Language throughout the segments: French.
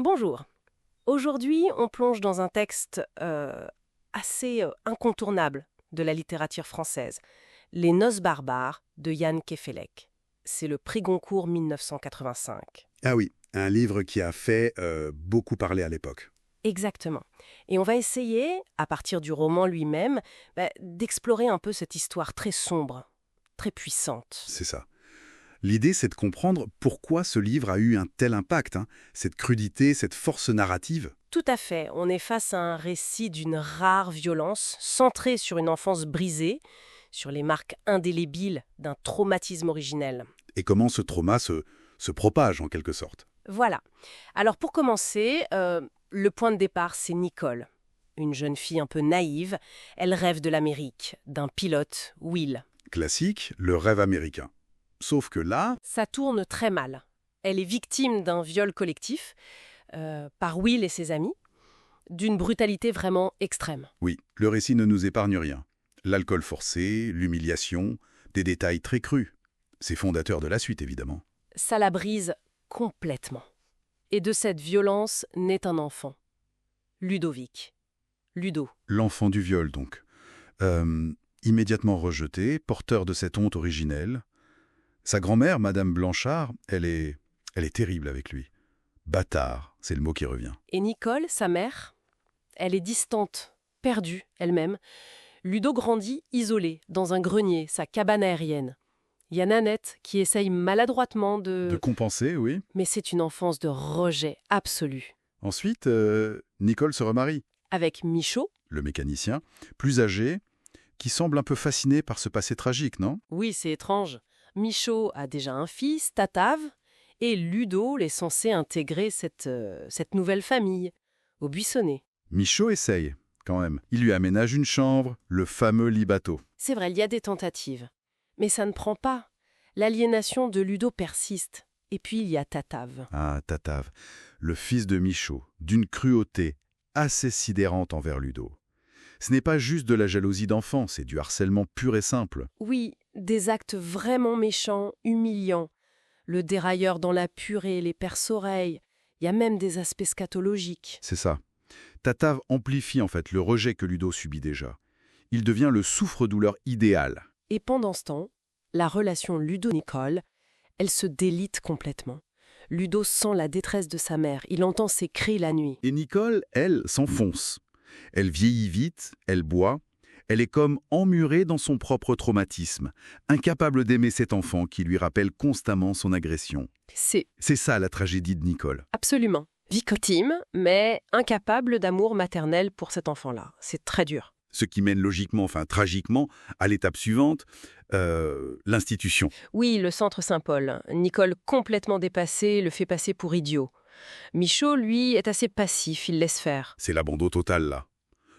Bonjour. Aujourd'hui, on plonge dans un texte assez incontournable de la littérature française, Les Noces barbares de Jan Kefelec. C'est le prix Goncourt 1985. Ah oui, un livre qui a fait beaucoup parler à l'époque. Exactement. Et on va essayer, à partir du roman lui-même, d'explorer un peu cette histoire très sombre, très puissante. C'est ça. L'idée, c'est de comprendre pourquoi ce livre a eu un tel impact, cette crudité, cette force narrative. Tout à fait. On est face à un récit d'une rare violence, centré sur une enfance brisée, sur les marques indélébiles d'un traumatisme originel. Et comment ce trauma se propage en quelque sorte. Voilà. Alors pour commencer, le point de départ, c'est Nicole. Une jeune fille un peu naïve. Elle rêve de l'Amérique, d'un pilote, Will. Classique, le rêve américain. Sauf que là, Ça tourne très mal. Elle est victime d'un viol collectif par Will et ses amis, d'une brutalité vraiment extrême. oui, le récit ne nous épargne rien. L'alcool forcé, l'humiliation, des détails très crus. C'est fondateur de la suite, évidemment. Ça la brise complètement. Et de cette violence naît un enfant. Ludovic. Ludo. L'enfant du viol, donc. Immédiatement rejeté, porteur de cette honte originelle. Sa grand-mère, Madame Blanchard, elle est terrible avec lui. Bâtard, c'est le mot qui revient. Et Nicole, sa mère, elle est distante, perdue elle-même. Ludo grandit isolé, dans un grenier, sa cabane aérienne. Il y a Nanette qui essaye maladroitement De compenser, oui. Mais c'est une enfance de rejet absolu. Ensuite, Nicole se remarie. Avec Michaud, Le mécanicien, plus âgé, qui semble un peu fasciné par ce passé tragique, non? oui, c'est étrange. Michaud a déjà un fils, Tatave, et Ludo est censé intégrer cette nouvelle famille, au Buissonnet. Michaud essaye, quand même. Il lui aménage une chambre, le fameux lit bateau. C'est vrai, il y a des tentatives. Mais ça ne prend pas. L'aliénation de Ludo persiste. Et puis il y a Tatave. Ah, Tatave, le fils de Michaud, d'une cruauté assez sidérante envers Ludo. Ce n'est pas juste de la jalousie d'enfant, c'est du harcèlement pur et simple. Oui, des actes vraiment méchants, humiliants. Le dérailleur dans la purée, les perce-oreilles. Il y a même des aspects scatologiques. C'est ça. Tatave amplifie en fait le rejet que Ludo subit déjà. Il devient le souffre-douleur idéal. Et pendant ce temps, la relation Ludo-Nicole, elle se délite complètement. Ludo sent la détresse de sa mère, il entend ses cris la nuit. Et Nicole, elle, s'enfonce. Elle vieillit vite, elle boit, elle est comme emmurée dans son propre traumatisme, incapable d'aimer cet enfant qui lui rappelle constamment son agression. C'est C'est ça la tragédie de Nicole. absolument victime, mais incapable d'amour maternel pour cet enfant-là. C'est très dur. Ce qui mène logiquement, enfin tragiquement, à l'étape suivante, l'institution. Oui, le centre Saint-Paul. Nicole, complètement dépassée, le fait passer pour idiot. Michaud, lui, est assez passif, il laisse faire. C'est l'abandon total là.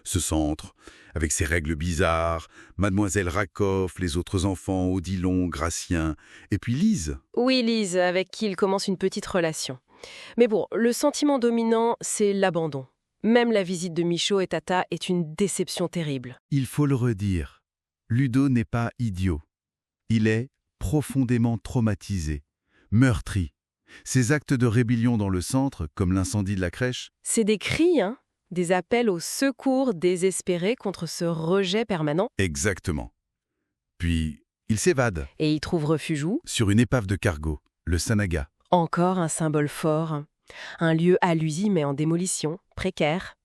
Ce centre, avec ses règles bizarres, Mademoiselle Rakoff, les autres enfants, Odilon, Gratien, et puis Lise. Oui, Lise, avec qui il commence une petite relation. Mais bon, le sentiment dominant, c'est l'abandon. Même la visite de Michaud et Tata est une déception terrible. Il faut le redire, Ludo n'est pas idiot. Il est profondément traumatisé, meurtri. Ses actes de rébellion dans le centre, comme l'incendie de la crèche, C'est des cris, hein, des appels au secours désespérés contre ce rejet permanent. exactement. Puis, il s'évade Et il trouve refuge où? sur une épave de cargo, le Sanaga. Encore un symbole fort. Un lieu à l'usine mais en démolition, précaire.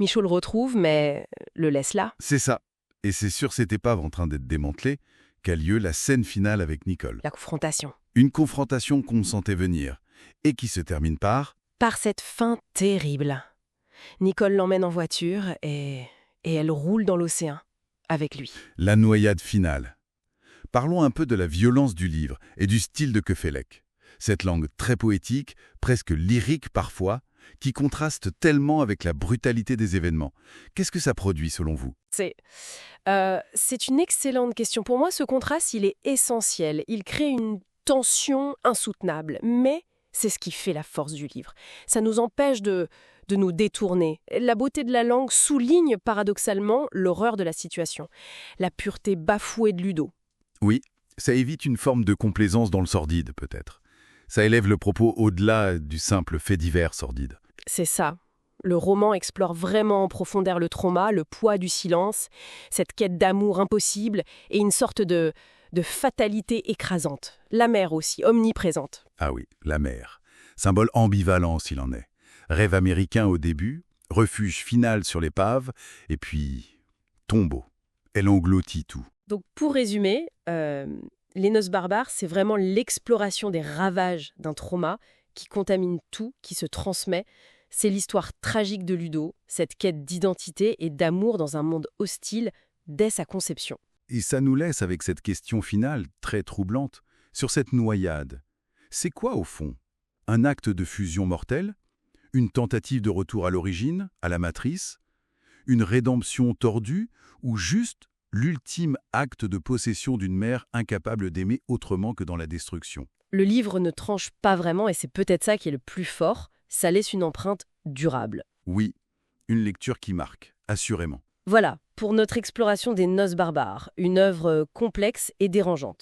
Michaud le retrouve mais le laisse là. C'est ça. Et c'est sur cette épave en train d'être démantelée qu'a lieu la scène finale avec Nicole. La confrontation. Une confrontation qu'on sentait venir et qui se termine par Par cette fin terrible. Nicole l'emmène en voiture et elle roule dans l'océan avec lui. la noyade finale. Parlons un peu de la violence du livre et du style de Kefelec. Cette langue très poétique, presque lyrique parfois, qui contraste tellement avec la brutalité des événements. Qu'est-ce que ça produit selon vous? C'est une excellente question. Pour moi, ce contraste, il est essentiel. Il crée une tension insoutenable. Mais c'est ce qui fait la force du livre. Ça nous empêche de nous détourner. La beauté de la langue souligne paradoxalement l'horreur de la situation. La pureté bafouée de Ludo. Oui, ça évite une forme de complaisance dans le sordide, peut-être. Ça élève le propos au-delà du simple fait divers sordide. C'est ça. Le roman explore vraiment en profondeur le trauma, le poids du silence, cette quête d'amour impossible et une sorte de fatalité écrasante. La mère aussi, omniprésente. Ah oui, la mer. Symbole ambivalent s'il en est. Rêve américain au début, refuge final sur l'épave, et puis tombeau. Elle engloutit tout. Donc pour résumer, Les Noces barbares, c'est vraiment l'exploration des ravages d'un trauma qui contamine tout, qui se transmet. C'est l'histoire tragique de Ludo, cette quête d'identité et d'amour dans un monde hostile dès sa conception. Et ça nous laisse avec cette question finale, très troublante, sur cette noyade. C'est quoi au fond? Un acte de fusion mortelle? Une tentative de retour à l'origine, à la matrice? Une rédemption tordue? Ou juste l'ultime acte de possession d'une mère incapable d'aimer autrement que dans la destruction? Le livre ne tranche pas vraiment et c'est peut-être ça qui est le plus fort, ça laisse une empreinte durable. Oui, une lecture qui marque, assurément. Voilà, pour notre exploration des Noces barbares, une œuvre complexe et dérangeante.